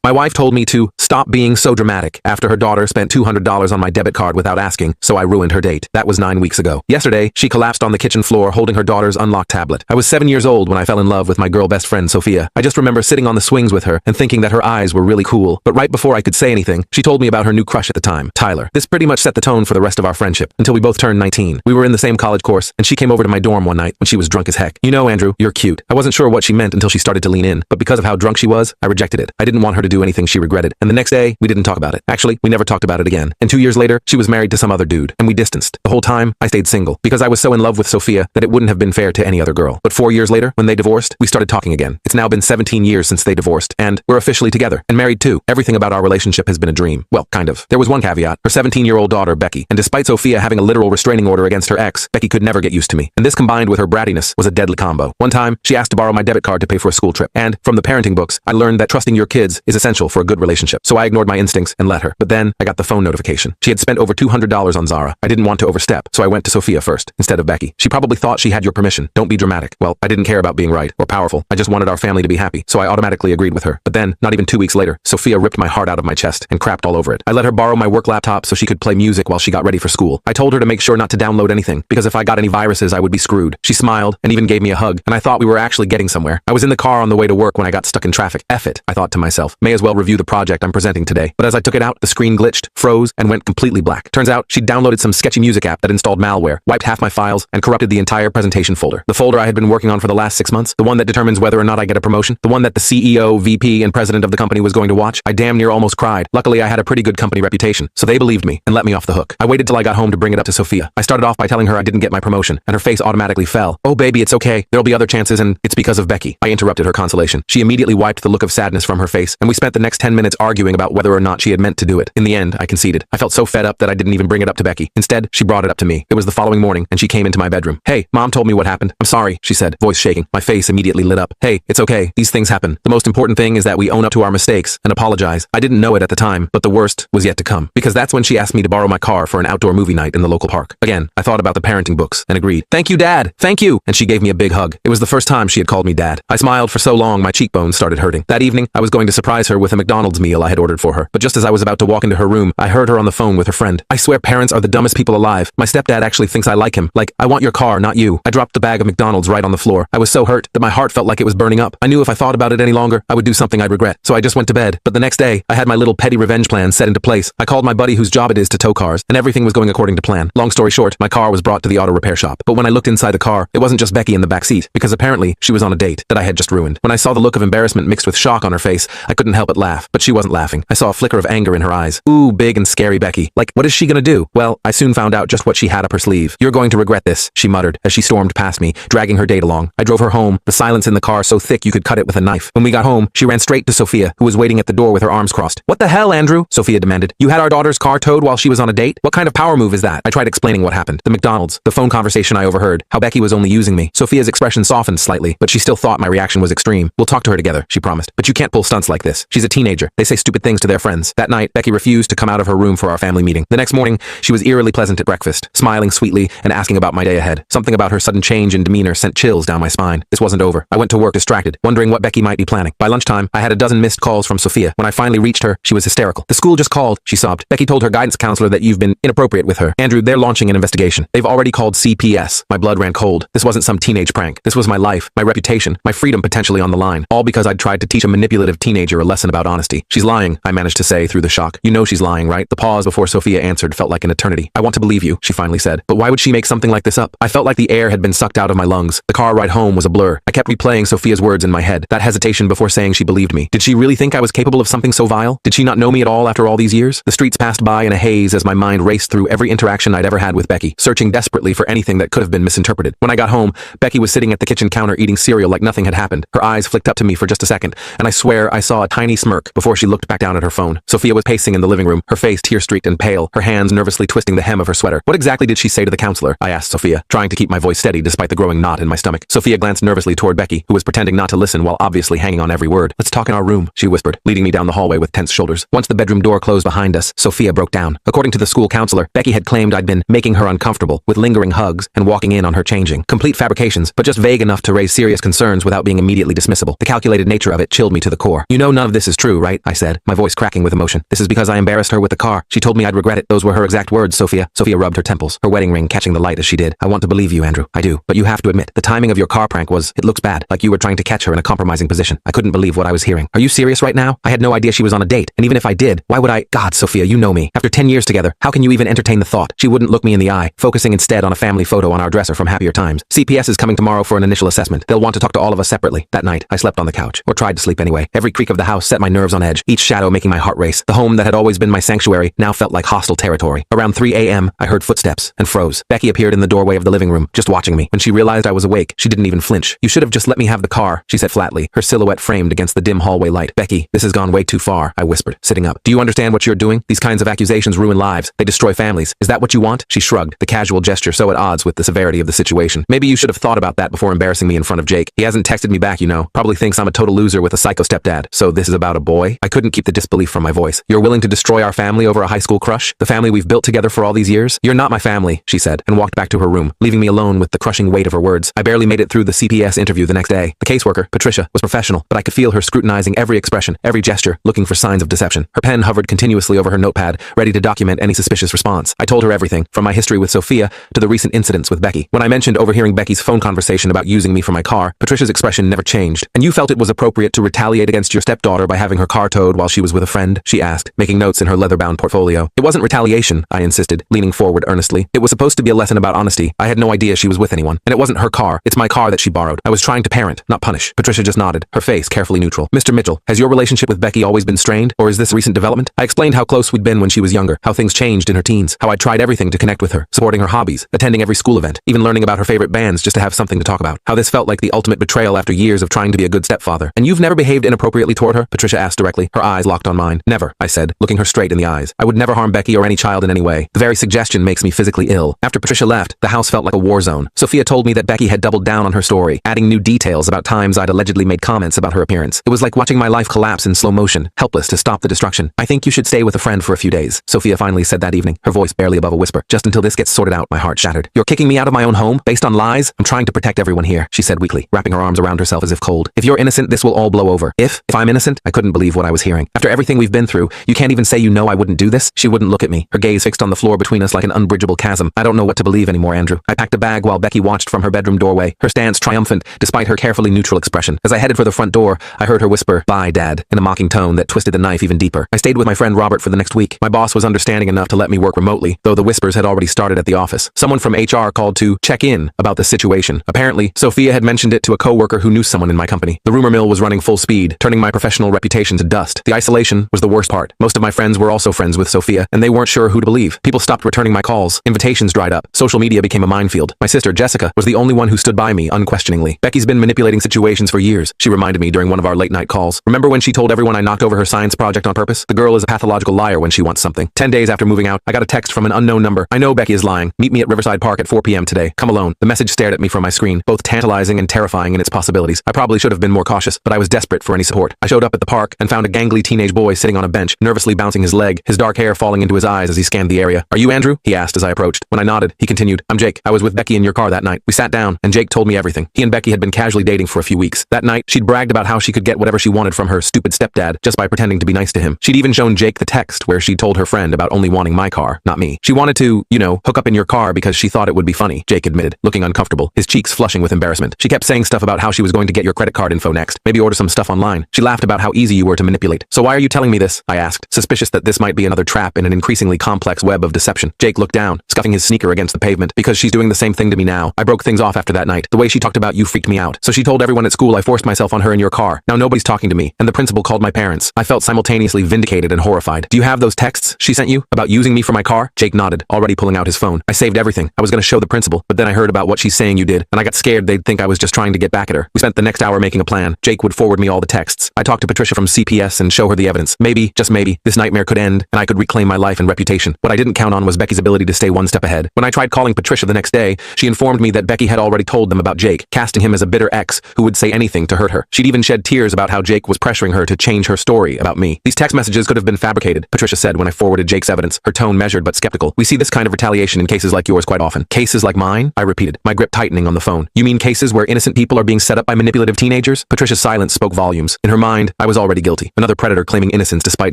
My wife told me to stop being so dramatic after her daughter spent $200 on my debit card without asking, so I ruined her date. That was 9 weeks ago. Yesterday, she collapsed on the kitchen floor holding her daughter's unlocked tablet. I was 7 years old when I fell in love with my girl best friend, Sophia. I just remember sitting on the swings with her and thinking that her eyes were really cool. But right before I could say anything, she told me about her new crush at the time, Tyler. This pretty much set the tone for the rest of our friendship until we both turned 19. We were in the same college course, and she came over to my dorm one night when she was drunk as heck. You know, Andrew, you're cute. I wasn't sure what she meant until she started to lean in, but because of how drunk she was, I rejected it. I didn't want her to do anything she regretted. And the next day, we didn't talk about it. Actually, we never talked about it again. And 2 years later, she was married to some other dude, and we distanced. The whole time, I stayed single, because I was so in love with Sophia that it wouldn't have been fair to any other girl. But 4 years later, when they divorced, we started talking again. It's now been 17 years since they divorced, and we're officially together, and married too. Everything about our relationship has been a dream. Well, kind of. There was one caveat, her 17-year-old daughter, Becky. And despite Sophia having a literal restraining order against her ex, Becky could never get used to me. And this combined with her brattiness was a deadly combo. One time, she asked to borrow my debit card to pay for a school trip. And from the parenting books, I learned that trusting your kids is essential for a good relationship. So I ignored my instincts and let her. But then I got the phone notification. She had spent over $200 on Zara. I didn't want to overstep, so I went to Sophia first, instead of Becky. She probably thought she had your permission. Don't be dramatic. Well, I didn't care about being right or powerful. I just wanted our family to be happy, so I automatically agreed with her. But then, not even 2 weeks later, Sophia ripped my heart out of my chest and crapped all over it. I let her borrow my work laptop so she could play music while she got ready for school. I told her to make sure not to download anything, because if I got any viruses, I would be screwed. She smiled and even gave me a hug, and I thought we were actually getting somewhere. I was in the car on the way to work when I got stuck in traffic. F it, I thought to myself. May as well review the project I'm presenting today. But as I took it out, the screen glitched, froze, and went completely black. Turns out, she'd downloaded some sketchy music app that installed malware, wiped half my files, and corrupted the entire presentation folder. The folder I had been working on for the last 6 months, the one that determines whether or not I get a promotion, the one that the CEO, VP, and president of the company was going to watch. I damn near almost cried. Luckily, I had a pretty good company reputation, so they believed me and let me off the hook. I waited till I got home to bring it up to Sophia. I started off by telling her I didn't get my promotion, and her face automatically fell. Oh baby, it's okay. There'll be other chances, and it's because of Becky. I interrupted her consolation. She immediately wiped the look of sadness from her face, and we spent the next 10 minutes arguing about whether or not she had meant to do it. In the end, I conceded. I felt so fed up that I didn't even bring it up to Becky. Instead, she brought it up to me. It was the following morning, and she came into my bedroom. Hey, Mom told me what happened. I'm sorry, she said, voice shaking. My face immediately lit up. Hey, it's okay. These things happen. The most important thing is that we own up to our mistakes and apologize. I didn't know it at the time, but the worst was yet to come, because that's when she asked me to borrow my car for an outdoor movie night in the local park. Again, I thought about the parenting books and agreed. Thank you, Dad. Thank you. And she gave me a big hug. It was the first time she had called me Dad. I smiled for so long my cheekbones started hurting. That evening, I was going to surprise her with a McDonald's meal I had ordered for her. But just as I was about to walk into her room, I heard her on the phone with her friend. I swear parents are the dumbest people alive. My stepdad actually thinks I like him. Like, I want your car, not you. I dropped the bag of McDonald's right on the floor. I was so hurt that my heart felt like it was burning up. I knew if I thought about it any longer, I would do something I'd regret. So I just went to bed. But the next day, I had my little petty revenge plan set into place. I called my buddy whose job it is to tow cars, and everything was going according to plan. Long story short, my car was brought to the auto repair shop. But when I looked inside the car, it wasn't just Becky in the back seat, because apparently she was on a date that I had just ruined. When I saw the look of embarrassment mixed with shock on her face, I couldn't help but laugh. But she wasn't laughing. I saw a flicker of anger in her eyes. Ooh, big and scary Becky. Like, what is she gonna do? Well, I soon found out just what she had up her sleeve. You're going to regret this, she muttered as she stormed past me, dragging her date along. I drove her home, the silence in the car so thick you could cut it with a knife. When we got home, she ran straight to Sophia, who was waiting at the door with her arms crossed. What the hell, Andrew? Sophia demanded. You had our daughter's car towed while she was on a date? What kind of power move is that? I tried explaining what happened. The McDonald's, the phone conversation I overheard, how Becky was only using me. Sophia's expression softened slightly, but she still thought my reaction was extreme. We'll talk to her together, she promised. But you can't pull stunts like this. She's a teenager. They say stupid things to their friends. That night, Becky refused to come out of her room for our family meeting. The next morning, she was eerily pleasant at breakfast, smiling sweetly and asking about my day ahead. Something about her sudden change in demeanor sent chills down my spine. This wasn't over. I went to work distracted, wondering what Becky might be planning. By lunchtime, I had a dozen missed calls from Sophia. When I finally reached her, she was hysterical. The school just called, she sobbed. Becky told her guidance counselor that you've been inappropriate with her. Andrew, they're launching an investigation. They've already called CPS. My blood ran cold. This wasn't some teenage prank. This was my life, my reputation, my freedom potentially on the line. All because I'd tried to teach a manipulative teenager a lesson about honesty. She's lying, I managed to say through the shock. You know she's lying, right? The pause before Sophia answered felt like an eternity. I want to believe you, she finally said. But why would she make something like this up? I felt like the air had been sucked out of my lungs. The car ride home was a blur. I kept replaying Sophia's words in my head. That hesitation before saying she believed me. Did she really think I was capable of something so vile? Did she not know me at all after all these years? The streets passed by in a haze as my mind raced through every interaction I'd ever had with Becky, searching desperately for anything that could have been misinterpreted. When I got home, Becky was sitting at the kitchen counter eating cereal like nothing had happened. Her eyes flicked up to me for just a second, and I swear I saw a tiny smirk before she looked back down at her phone. Sophia was pacing in the living room, her face tear-streaked and pale, her hands nervously twisting the hem of her sweater. What exactly did she say to the counselor? I asked Sophia, trying to keep my voice steady despite the growing knot in my stomach. Sophia glanced nervously toward Becky, who was pretending not to listen while obviously hanging on every word. Let's talk in our room, she whispered, leading me down the hallway with tense shoulders. Once the bedroom door closed behind us, Sophia broke down. According to the school counselor, Becky had claimed I'd been making her uncomfortable with lingering hugs and walking in on her changing. Complete fabrications, but just vague enough to raise serious concerns without being immediately dismissible. The calculated nature of it chilled me to the core. You know none of of this is true, right? I said, my voice cracking with emotion. This is because I embarrassed her with the car. She told me I'd regret it. Those were her exact words, Sophia. Sophia rubbed her temples, her wedding ring catching the light as she did. I want to believe you, Andrew. I do. But you have to admit, the timing of your car prank it looks bad, like you were trying to catch her in a compromising position. I couldn't believe what I was hearing. Are you serious right now? I had no idea she was on a date, and even if I did, why would I? God, Sophia, you know me. After 10 years together, how can you even entertain the thought? She wouldn't look me in the eye, focusing instead on a family photo on our dresser from happier times. CPS is coming tomorrow for an initial assessment. They'll want to talk to all of us separately. That night, I slept on the couch, or tried to sleep anyway. Every creak of the house set my nerves on edge, each shadow making my heart race. The home that had always been my sanctuary now felt like hostile territory. Around 3 a.m., I heard footsteps and froze. Becky appeared in the doorway of the living room, just watching me. When she realized I was awake, she didn't even flinch. You should have just let me have the car, she said flatly, her silhouette framed against the dim hallway light. Becky, this has gone way too far, I whispered, sitting up. Do you understand what you're doing? These kinds of accusations ruin lives. They destroy families. Is that what you want? She shrugged, the casual gesture so at odds with the severity of the situation. Maybe you should have thought about that before embarrassing me in front of Jake. He hasn't texted me back, you know. Probably thinks I'm a total loser with a psycho stepdad. So this is about a boy? I couldn't keep the disbelief from my voice. You're willing to destroy our family over a high school crush? The family we've built together for all these years? You're not my family, she said, and walked back to her room, leaving me alone with the crushing weight of her words. I barely made it through the CPS interview the next day. The caseworker, Patricia, was professional, but I could feel her scrutinizing every expression, every gesture, looking for signs of deception. Her pen hovered continuously over her notepad, ready to document any suspicious response. I told her everything, from my history with Sophia to the recent incidents with Becky. When I mentioned overhearing Becky's phone conversation about using me for my car, Patricia's expression never changed. And you felt it was appropriate to retaliate against your stepdaughter by having her car towed while she was with a friend? She asked, making notes in her leather-bound portfolio. It wasn't retaliation, I insisted, leaning forward earnestly. It was supposed to be a lesson about honesty. I had no idea she was with anyone. And it wasn't her car. It's my car that she borrowed. I was trying to parent, not punish. Patricia just nodded, her face carefully neutral. Mr. Mitchell, has your relationship with Becky always been strained, or is this a recent development? I explained how close we'd been when she was younger, how things changed in her teens, how I tried everything to connect with her, supporting her hobbies, attending every school event, even learning about her favorite bands just to have something to talk about. How this felt like the ultimate betrayal after years of trying to be a good stepfather. And you've never behaved inappropriately toward her? Patricia asked directly, her eyes locked on mine. Never, I said, looking her straight in the eyes. I would never harm Becky or any child in any way. The very suggestion makes me physically ill. After Patricia left, the house felt like a war zone. Sophia told me that Becky had doubled down on her story, adding new details about times I'd allegedly made comments about her appearance. It was like watching my life collapse in slow motion, helpless to stop the destruction. I think you should stay with a friend for a few days, Sophia finally said that evening, her voice barely above a whisper. Just until this gets sorted out. My heart shattered. You're kicking me out of my own home based on lies? I'm trying to protect everyone here, she said weakly, wrapping her arms around herself as if cold. If you're innocent, this will all blow over. If I'm innocent? I couldn't believe what I was hearing. After everything we've been through, you can't even say you know I wouldn't do this? She wouldn't look at me, her gaze fixed on the floor between us like an unbridgeable chasm. I don't know what to believe anymore, Andrew. I packed a bag while Becky watched from her bedroom doorway, her stance triumphant despite her carefully neutral expression. As I headed for the front door, I heard her whisper, "Bye, Dad," in a mocking tone that twisted the knife even deeper. I stayed with my friend Robert for the next week. My boss was understanding enough to let me work remotely, though the whispers had already started at the office. Someone from HR called to check in about the situation. Apparently, Sophia had mentioned it to a coworker who knew someone in my company. The rumor mill was running full speed, turning my professional reputation to dust. The isolation was the worst part. Most of my friends were also friends with Sophia, and they weren't sure who to believe. People stopped returning my calls. Invitations dried up. Social media became a minefield. My sister, Jessica, was the only one who stood by me unquestioningly. Becky's been manipulating situations for years, she reminded me during one of our late-night calls. Remember when she told everyone I knocked over her science project on purpose? The girl is a pathological liar when she wants something. 10 days after moving out, I got a text from an unknown number. I know Becky is lying. Meet me at Riverside Park at 4 p.m. today. Come alone. The message stared at me from my screen, both tantalizing and terrifying in its possibilities. I probably should have been more cautious, but I was desperate for any support. I showed up at the park and found a gangly teenage boy sitting on a bench, nervously bouncing his leg, his dark hair falling into his eyes as he scanned the area. "Are you Andrew?" he asked as I approached. When I nodded, he continued, "I'm Jake. I was with Becky in your car that night." We sat down, and Jake told me everything. He and Becky had been casually dating for a few weeks. That night, she'd bragged about how she could get whatever she wanted from her stupid stepdad just by pretending to be nice to him. She'd even shown Jake the text where she'd told her friend about only wanting my car, not me. She wanted to, hook up in your car because she thought it would be funny, Jake admitted, looking uncomfortable, his cheeks flushing with embarrassment. She kept saying stuff about how she was going to get your credit card info next, maybe order some stuff online. She laughed about how easy you were to manipulate. "So why are you telling me this?" I asked, suspicious that this might be another trap in an increasingly complex web of deception. Jake looked down, scuffing his sneaker against the pavement. "Because she's doing the same thing to me now. I broke things off after that night. The way she talked about you freaked me out. So she told everyone at school I forced myself on her in your car. Now nobody's talking to me, and the principal called my parents. I felt simultaneously vindicated and horrified. Do you have those texts she sent you about using me for my car?" Jake nodded, already pulling out his phone. "I saved everything. I was going to show the principal, but then I heard about what she's saying you did, and I got scared they'd think I was just trying to get back at her. We spent the next hour making a plan. Jake would forward me all the texts. I talked to Patricia from CPS and show her the evidence. Maybe, just maybe, this nightmare could end, and I could reclaim my life and reputation. What I didn't count on was Becky's ability to stay one step ahead. When I tried calling Patricia the next day, she informed me that Becky had already told them about Jake, casting him as a bitter ex who would say anything to hurt her. She'd even shed tears about how Jake was pressuring her to change her story about me. These text messages could have been fabricated, Patricia said when I forwarded Jake's evidence, her tone measured but skeptical. "We see this kind of retaliation in cases like yours quite often." "Cases like mine?" I repeated, my grip tightening on the phone. "You mean cases where innocent people are being set up by manipulative teenagers?" Patricia's silence spoke volumes. In her mind, I was already guilty. Another predator claiming innocence despite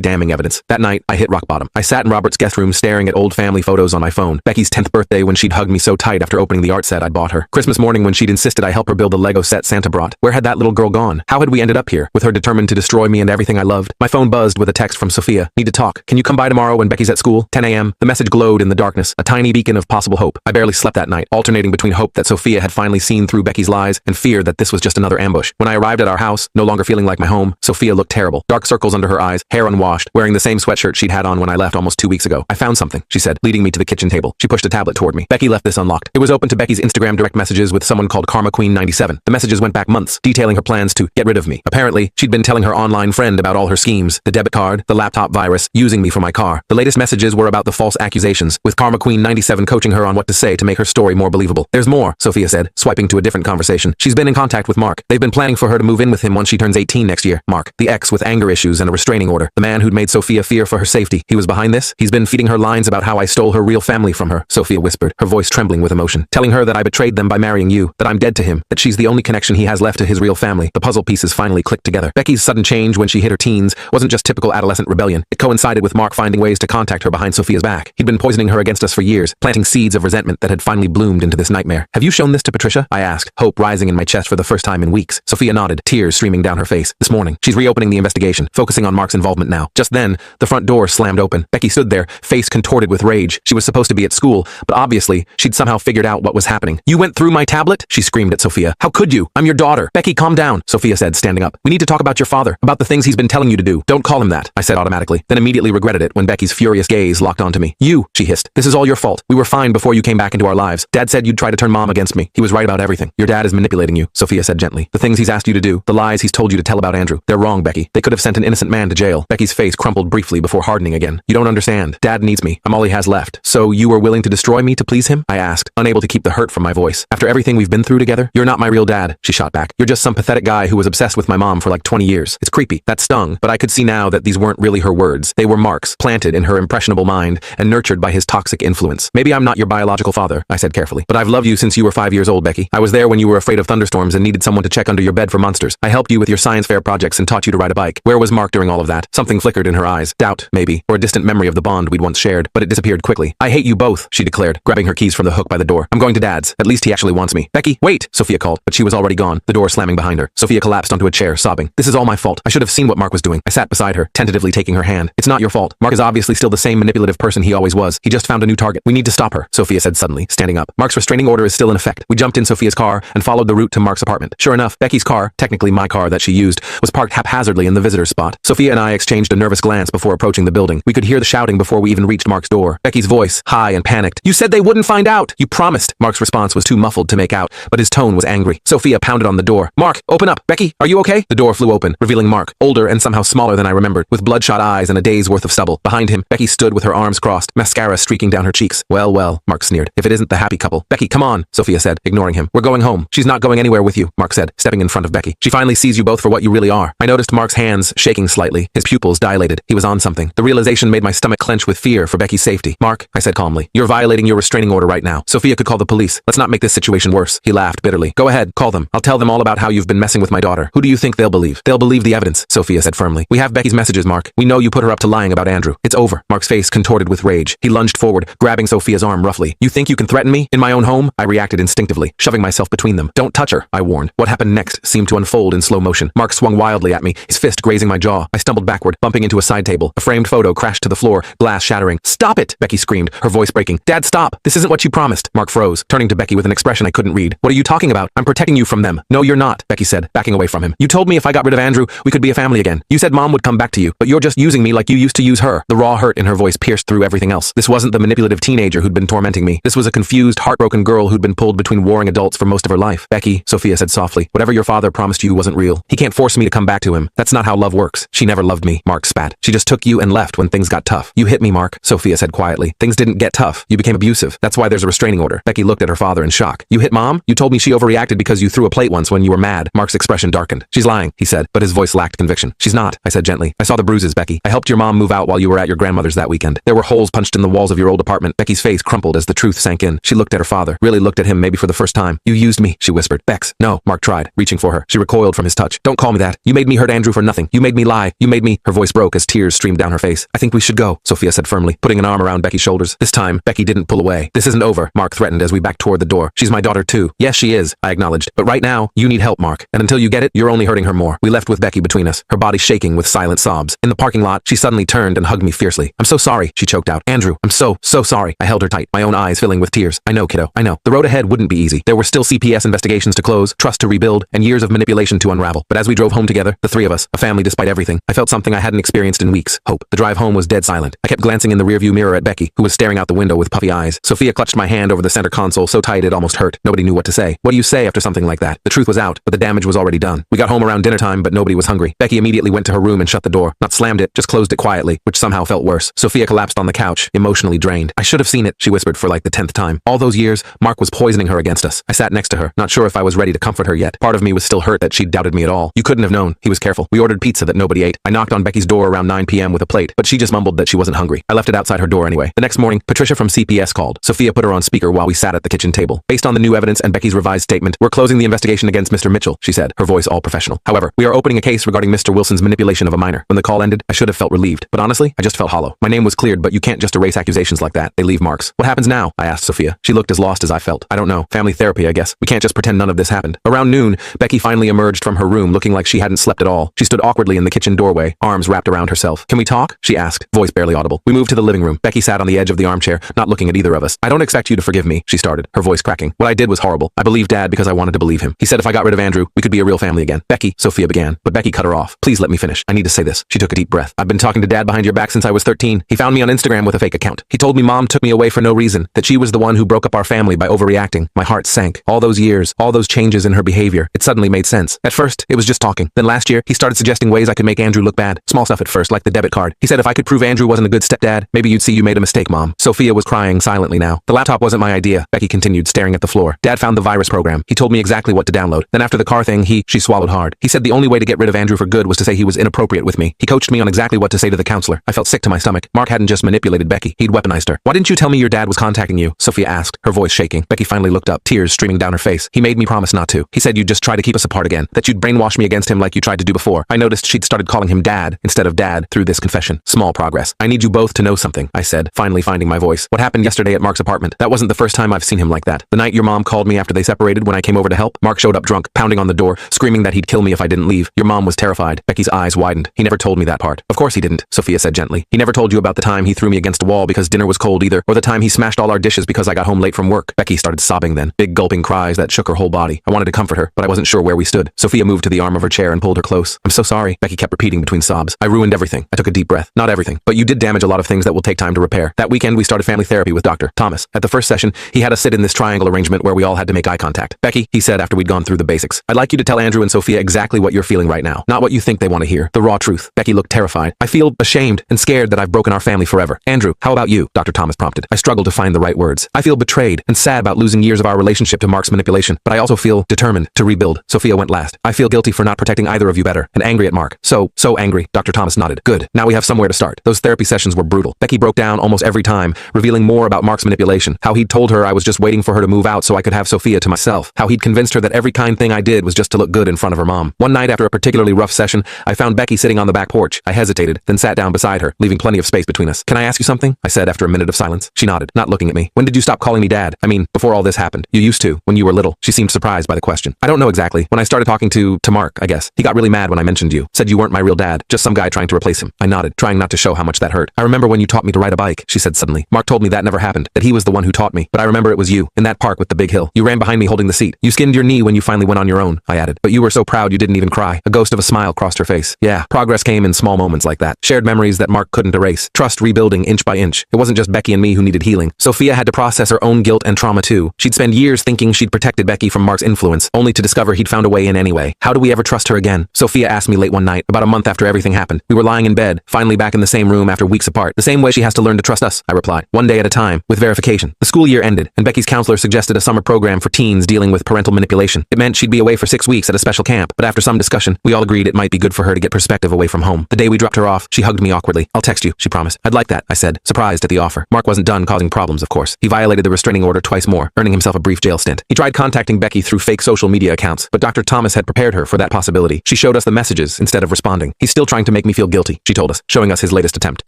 damning evidence. That night, I hit rock bottom. I sat in Robert's guest room staring at old family photos on my phone. Becky's 10th birthday when she'd hugged me so tight after opening the art set I'd bought her. Christmas morning when she'd insisted I help her build the Lego set Santa brought. Where had that little girl gone? How had we ended up here? With her determined to destroy me and everything I loved? My phone buzzed with a text from Sophia. Need to talk. Can you come by tomorrow when Becky's at school? 10 a.m. The message glowed in the darkness, a tiny beacon of possible hope. I barely slept that night, alternating between hope that Sophia had finally seen through Becky's lies and fear that this was just another ambush. When I arrived at our house, no longer feeling like my home, Sophia looked terrible. Dark circles under her eyes, hair unwashed, wearing the same sweatshirt she'd had on when I left almost 2 weeks ago. I found something, she said, leading me to the kitchen table. She pushed a tablet toward me. Becky left this unlocked. It was open to Becky's Instagram direct messages with someone called Karma Queen 97. The messages went back months, detailing her plans to get rid of me. Apparently, she'd been telling her online friend about all her schemes, the debit card, the laptop virus, using me for my car. The latest messages were about the false accusations, with Karma Queen 97 coaching her on what to say to make her story more believable. There's more, Sophia said, swiping to a different conversation. She's been in contact with Mark. They've been planning for her to move in with him once she turns 18 next year. Mark, the ex with anger issues and a restraining order. The man who'd made Sophia fear for her safety. He was behind this? He's been feeding her lines about how I stole her real family from her, Sophia whispered, her voice trembling with emotion. Telling her that I betrayed them by marrying you, that I'm dead to him, that she's the only connection he has left to his real family. The puzzle pieces finally clicked together. Becky's sudden change when she hit her teens wasn't just typical adolescent rebellion. It coincided with Mark finding ways to contact her behind Sophia's back. He'd been poisoning her against us for years, planting seeds of resentment that had finally bloomed into this nightmare. Have you shown this to Patricia? I asked, hope rising in my chest for the first time in weeks. Sophia nodded, tears streaming down her face. This morning, she's reopening the investigation, focusing on Mark's involvement now. Just then, the front door slammed open. Becky stood there, face contorted with rage. She was supposed to be at school, but obviously, she'd somehow figured out what was happening. You went through my tablet? She screamed at Sophia. How could you? I'm your daughter. Becky, calm down, Sophia said, standing up. We need to talk about your father, about the things he's been telling you to do. Don't call him that, I said automatically, then immediately regretted it when Becky's furious gaze locked onto me. You, she hissed. This is all your fault. We were fine before you came back into our lives. Dad said you'd try to turn Mom against me. He was right about everything. Your dad is manipulating you, Sophia said gently. The things he's asked you to do, the lies he's told you to tell about Andrew. They're wrong, Becky. They could have sent an innocent man to jail. Becky's face crumpled briefly before hardening again. You don't understand. Dad needs me. I'm all he has left. So you were willing to destroy me to please him? I asked, unable to keep the hurt from my voice. After everything we've been through together? You're not my real dad, she shot back. You're just some pathetic guy who was obsessed with my mom for like 20 years. It's creepy. That stung, but I could see now that these weren't really her words. They were Mark's, planted in her impressionable mind and nurtured by his toxic influence. Maybe I'm not your biological father, I said carefully, but I've loved you since you were 5 years old, Becky. I was there when you were afraid of thunderstorms and needed someone to check under your bed for monsters. I helped you with your science fair projects and taught you to ride a bike. Where was Mark during all of that? Something flickered in her eyes. Doubt, maybe, or a distant memory of the bond we'd once shared, but it disappeared quickly. I hate you both, she declared, grabbing her keys from the hook by the door. I'm going to Dad's. At least he actually wants me. Becky, wait, Sophia called, but she was already gone, the door slamming behind her. Sophia collapsed onto a chair, sobbing. This is all my fault. I should have seen what Mark was doing. I sat beside her, tentatively taking her hand. It's not your fault. Mark is obviously still the same manipulative person he always was. He just found a new target. We need to stop her, Sophia said suddenly, standing up. Mark's restraining order is still in effect. We jumped in Sophia's car and followed the route to Mark's apartment. Sure enough, Becky's car, technically my car that she used, was parked haphazardly in the visitor's spot. Sophia and I exchanged a nervous glance before approaching the building. We could hear the shouting before we even reached Mark's door. Becky's voice, high and panicked. You said they wouldn't find out. You promised. Mark's response was too muffled to make out, but his tone was angry. Sophia pounded on the door. Mark, open up. Becky, are you okay? The door flew open, revealing Mark, older and somehow smaller than I remembered, with bloodshot eyes and a day's worth of stubble. Behind him, Becky stood with her arms crossed, mascara streaking down her cheeks. Well, well, Mark sneered. If it isn't the happy couple. Becky, come on, Sophia said, ignoring him. We're going home. She's not going anywhere with you, Mark said, stepping in front of Becky. She finally sees you both for what you really are. I noticed Mark's hands shaking slightly, his pupils dilated. He was on something. The realization made my stomach clench with fear for Becky's safety. Mark, I said calmly, you're violating your restraining order right now. Sophia could call the police. Let's not make this situation worse. He laughed bitterly. Go ahead, call them. I'll tell them all about how you've been messing with my daughter. Who do you think they'll believe? They'll believe the evidence, Sophia said firmly. We have Becky's messages, Mark. We know you put her up to lying about Andrew. It's over. Mark's face contorted with rage. He lunged forward, grabbing Sophia's arm roughly. You think you can threaten me? In my own home? I reacted instinctively, shoving myself between them. Don't touch her, I warned. What happened next seemed to unfold in slow motion. Mark swung wildly at me, his fist grazing my jaw. I stumbled backward, bumping into a side table. A framed photo crashed to the floor, glass shattering. Stop it! Becky screamed, her voice breaking. Dad, stop! This isn't what you promised. Mark froze, turning to Becky with an expression I couldn't read. What are you talking about? I'm protecting you from them. No, you're not, Becky said, backing away from him. You told me if I got rid of Andrew, we could be a family again. You said Mom would come back to you, but you're just using me like you used to use her. The raw hurt in her voice pierced through everything else. This wasn't the manipulative teenager who'd been tormenting me. This was a confused, heartbroken girl who'd been pulled between warring adults for most of her life. Becky, Sophia said softly, whatever your father promised you wasn't real. He can't force me to come back to him. That's not how love works. She never loved me, Mark spat. She just took you and left when things got tough. You hit me, Mark, Sophia said quietly. Things didn't get tough. You became abusive. That's why there's a restraining order. Becky looked at her father in shock. You hit Mom? You told me she overreacted because you threw a plate once when you were mad. Mark's expression darkened. She's lying, he said, but his voice lacked conviction. She's not, I said gently. I saw the bruises, Becky. I helped your mom move out while you were at your grandmother's that weekend. There were holes punched in the walls of your old apartment. Becky's face crumpled as the truth sank in. She looked at her father, really looked at him maybe for the first time. You used me, she whispered. Bex, no, Mark tried, reaching for her. She recoiled from his touch. Don't call me that. You made me hurt Andrew for nothing. You made me lie. You made me. Her voice broke as tears streamed down her face. I think we should go, Sophia said firmly, putting an arm around Becky's shoulders. This time, Becky didn't pull away. This isn't over, Mark threatened as we backed toward the door. She's my daughter too. Yes, she is, I acknowledged. But right now, you need help, Mark. And until you get it, you're only hurting her more. We left with Becky between us, her body shaking with silent sobs. In the parking lot, she suddenly turned and hugged me fiercely. I'm so sorry, she choked out. Andrew, I'm so sorry. I held her tight, my own eyes filling with tears. I know, kiddo, I know. The road ahead wouldn't be easy. There were still CPS investigations to close, trust to rebuild, and years of manipulation to unravel. But as we drove home together, the three of us, a family despite everything, I felt something I hadn't experienced in weeks. Hope. The drive home was dead silent. I kept glancing in the rearview mirror at Becky, who was staring out the window with puffy eyes. Sophia clutched my hand over the center console so tight it almost hurt. Nobody knew what to say. What do you say after something like that? The truth was out, but the damage was already done. We got home around dinner time, but nobody was hungry. Becky immediately went to her room and shut the door. Not slammed it, just closed it quietly, which somehow felt worse. Sophia collapsed on the couch, emotionally drained. I should have seen it, she whispered for like the 10th time. All those years, Mark was poisoning her against us. I sat next to her, not sure if I was ready to comfort her yet. Part of me was still hurt that she'd doubted me at all. You couldn't have known. He was careful. We ordered pizza that nobody ate. I knocked on Becky's door around 9 p.m. with a plate, but she just mumbled that she wasn't hungry. I left it outside her door anyway. The next morning, Patricia from CPS called. Sophia put her on speaker while we sat at the kitchen table. Based on the new evidence and Becky's revised statement, we're closing the investigation against Mr. Mitchell, she said, her voice all professional. However, we are opening a case regarding Mr. Wilson's manipulation of a minor. When the call ended, I should have felt relieved, but honestly, I just felt hollow. My name was cleared, but you can't just erase accusations like that. They leave marks. What happens now? I asked Sophia. She looked as lost as I felt. I don't know. Family therapy, I guess. We can't just pretend none of this happened. Around noon, Becky finally emerged from her room looking like she hadn't slept at all. She stood awkwardly in the kitchen doorway, arms wrapped around herself. Can we talk? She asked, voice barely audible. We moved to the living room. Becky sat on the edge of the armchair, not looking at either of us. I don't expect you to forgive me, she started, her voice cracking. What I did was horrible. I believed Dad because I wanted to believe him. He said if I got rid of Andrew, we could be a real family again. Becky, Sophia began, but Becky cut her off. Please let me finish. I need to say this. She took a deep breath. I've been talking to Dad behind your back since I was 13. He found me on Instagram with a fake account. He told me Mom took me away for no reason, that she was the one who broke up our family by overreacting. My heart sank. All those years, all those changes in her behavior, it suddenly made sense. At first, it was just talking. Then last year, he started suggesting ways I could make Andrew look bad. Small stuff at first, like the debit card. He said if I could prove Andrew wasn't a good stepdad, maybe you'd see you made a mistake, Mom. Sophia was crying silently now. The laptop wasn't my idea, Becky continued, staring at the floor. Dad found the virus program. He told me exactly what to download. Then after the car thing, she swallowed hard. He said the only way to get rid of Andrew for good was to say he was inappropriate with me. He coached me on exactly what to say to the counselor. I felt sick to my stomach. Mark hadn't just manipulated Becky. He'd weaponized her. Why didn't you tell me your dad was contacting you? Sophia asked, her voice shaking. Becky finally looked up, tears streaming down her face. He made me promise not to. He said you'd just try to keep us apart again, that you'd brainwash me against him like you tried to do before. I noticed she'd started calling him Dad instead of Dad through this confession. Small progress. I need you both to know something, I said, finally finding my voice. What happened yesterday at Mark's apartment? That wasn't the first time I've seen him like that. The night your mom called me after they separated when I came over to help, Mark showed up drunk, pounding on the door, screaming that he'd kill me if I didn't leave. Your mom was terrified. Becky's eyes widened. He never told me that part. Of course he didn't, Sophia said gently. He never told you about the time he threw me against a wall because dinner was cold either, or the time he smashed all our dishes because I got home late from work. Becky started sobbing then, big gulping cries that shook her whole body. I wanted to comfort her, but I wasn't sure where we stood. Sophia moved to the arm of her chair and pulled her close. I'm so sorry, Becky kept repeating between sobs. I ruined everything. I took a deep breath. Not everything, but you did damage a lot of things that will take time to repair. That weekend we started family therapy with Dr. Thomas. At the first session, he had us sit in this triangle arrangement where we all had to make eye contact. Becky, he said after we'd gone through the basics, I'd like you to tell Andrew and Sophia exactly what you're feeling right now, not what you think they want to hear. The raw truth. Becky looked terrified. I feel ashamed and scared that I've broken our family forever. Andrew, how about you? Dr. Thomas prompted. I struggled to find the right words. I feel betrayed and sad about losing years of our relationship to Mark's manipulation, but I also feel determined to rebuild. Sophia went last. I feel guilty for not protecting either of you better and angry at Mark. So angry. Dr. Thomas nodded. Good. Now we have somewhere to start. Those therapy sessions were brutal. Becky broke down almost every time, revealing more about Mark's manipulation, how he'd told her I was just waiting for her to move out so I could have Sophia to myself, how he'd convinced her that every kind thing I did was just to look good in front of her mom. One night after a particularly rough session, I found Becky sitting on the back porch. I hesitated, then sat down beside her, leaving plenty of space between us. Can I ask you something? I said after a minute of silence. She nodded, not looking at me. When did you stop calling me Dad? I mean, before all this happened. You used to, when you were little. She seemed surprised by the question. I don't know exactly. When I started talking to Mark, I guess. He got really mad when I mentioned you. Said you weren't my real dad, just some guy trying to replace him. I nodded, trying not to show how much that hurt. I remember when you taught me to ride a bike, she said suddenly. Mark told me that never happened, that he was the one who taught me. But I remember it was you, in that park with the big hill. You ran behind me holding the seat. You skinned your knee when you finally went on your own, I added. But you were so proud you didn't even cry. A ghost of a smile crossed her face. Yeah, progress came in small moments like that. Shared memories that Mark couldn't erase. Trust rebuilding inch by inch. It wasn't just Becky and me who needed healing. Sophia had to process her own guilt and trauma too. She'd spend years thinking she'd protected Becky from Mark's influence, only to discover he'd found a way in anyway. How do we ever trust her again? Sophia asked me late one night, about a month after everything happened. We were lying in bed, finally back in the same room after weeks apart. The same way she has to learn to trust us, I replied. One day at a time, with verification. The school year ended, and Becky's counselor suggested a summer program for teens dealing with parental manipulation. It meant she'd be away for 6 weeks at a special camp, but after some discussion, we all agreed it might be good for her to get perspective away from home. The day we dropped her off, she hugged me awkwardly. I'll text you, she promised. I'd like that, I said, surprised at the offer. Mark wasn't done causing problems, of course. He violated the restraining order twice more, earning himself a brief jail stint. He tried contacting Becky through fake social media accounts, but Dr. Thomas had prepared her for that possibility. She showed showed us the messages instead of responding. He's still trying to make me feel guilty, she told us, showing us his latest attempt.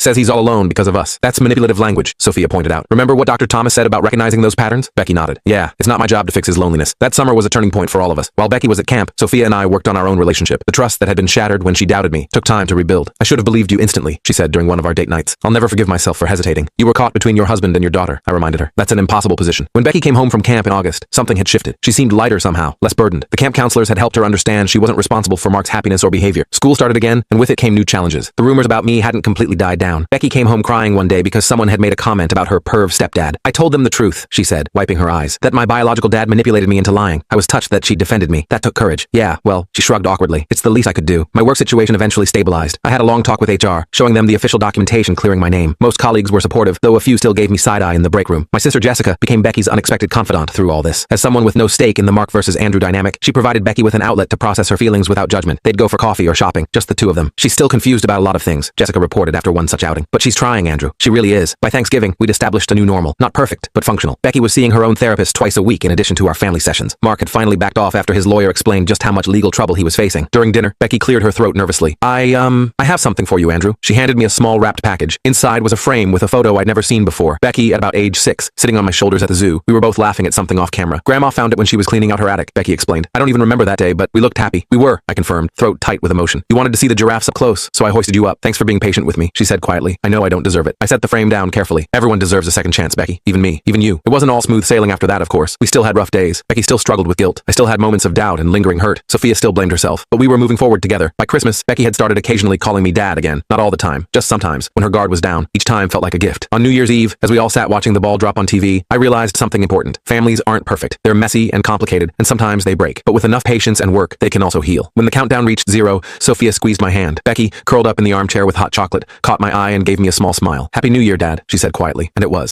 Says he's all alone because of us. That's manipulative language, Sophia pointed out. Remember what Dr. Thomas said about recognizing those patterns? Becky nodded. Yeah, it's not my job to fix his loneliness. That summer was a turning point for all of us. While Becky was at camp, Sophia and I worked on our own relationship. The trust that had been shattered when she doubted me took time to rebuild. I should have believed you instantly, she said during one of our date nights. I'll never forgive myself for hesitating. You were caught between your husband and your daughter, I reminded her. That's an impossible position. When Becky came home from camp in August, something had shifted. She seemed lighter somehow, less burdened. The camp counselors had helped her understand she wasn't responsible for Mark's happiness or behavior. School started again, and with it came new challenges. The rumors about me hadn't completely died down. Becky came home crying one day because someone had made a comment about her perv stepdad. I told them the truth, she said, wiping her eyes, that my biological dad manipulated me into lying. I was touched that she defended me. That took courage. Yeah, well, she shrugged awkwardly. It's the least I could do. My work situation eventually stabilized. I had a long talk with HR, showing them the official documentation clearing my name. Most colleagues were supportive, though a few still gave me side-eye in the break room. My sister Jessica became Becky's unexpected confidant through all this. As someone with no stake in the Mark versus Andrew dynamic, she provided Becky with an outlet to process her feelings without judgment. They'd go for coffee or shopping, just the two of them. She's still confused about a lot of things, Jessica reported after one such outing. But she's trying, Andrew. She really is. By Thanksgiving, we'd established a new normal. Not perfect, but functional. Becky was seeing her own therapist twice a week in addition to our family sessions. Mark had finally backed off after his lawyer explained just how much legal trouble he was facing. During dinner, Becky cleared her throat nervously. I have something for you, Andrew. She handed me a small wrapped package. Inside was a frame with a photo I'd never seen before. Becky, at about age 6, sitting on my shoulders at the zoo. We were both laughing at something off camera. Grandma found it when she was cleaning out her attic, Becky explained. I don't even remember that day, but we looked happy. We were, I confirmed, throat tight with emotion. You wanted to see the giraffes up close, so I hoisted you up. Thanks for being patient with me, she said quietly. I know I don't deserve it. I set the frame down carefully. Everyone deserves a second chance, Becky. Even me. Even you. It wasn't all smooth sailing after that, of course. We still had rough days. Becky still struggled with guilt. I still had moments of doubt and lingering hurt. Sophia still blamed herself. But we were moving forward together. By Christmas, Becky had started occasionally calling me dad again. Not all the time. Just sometimes, when her guard was down. Each time felt like a gift. On New Year's Eve, as we all sat watching the ball drop on TV, I realized something important. Families aren't perfect. They're messy and complicated, and sometimes they break. But with enough patience and work, they can also heal. When the countdown reached 0, Sophia squeezed my hand. Becky, curled up in the armchair with hot chocolate, caught my eye and gave me a small smile. Happy New Year, Dad, she said quietly, and it was.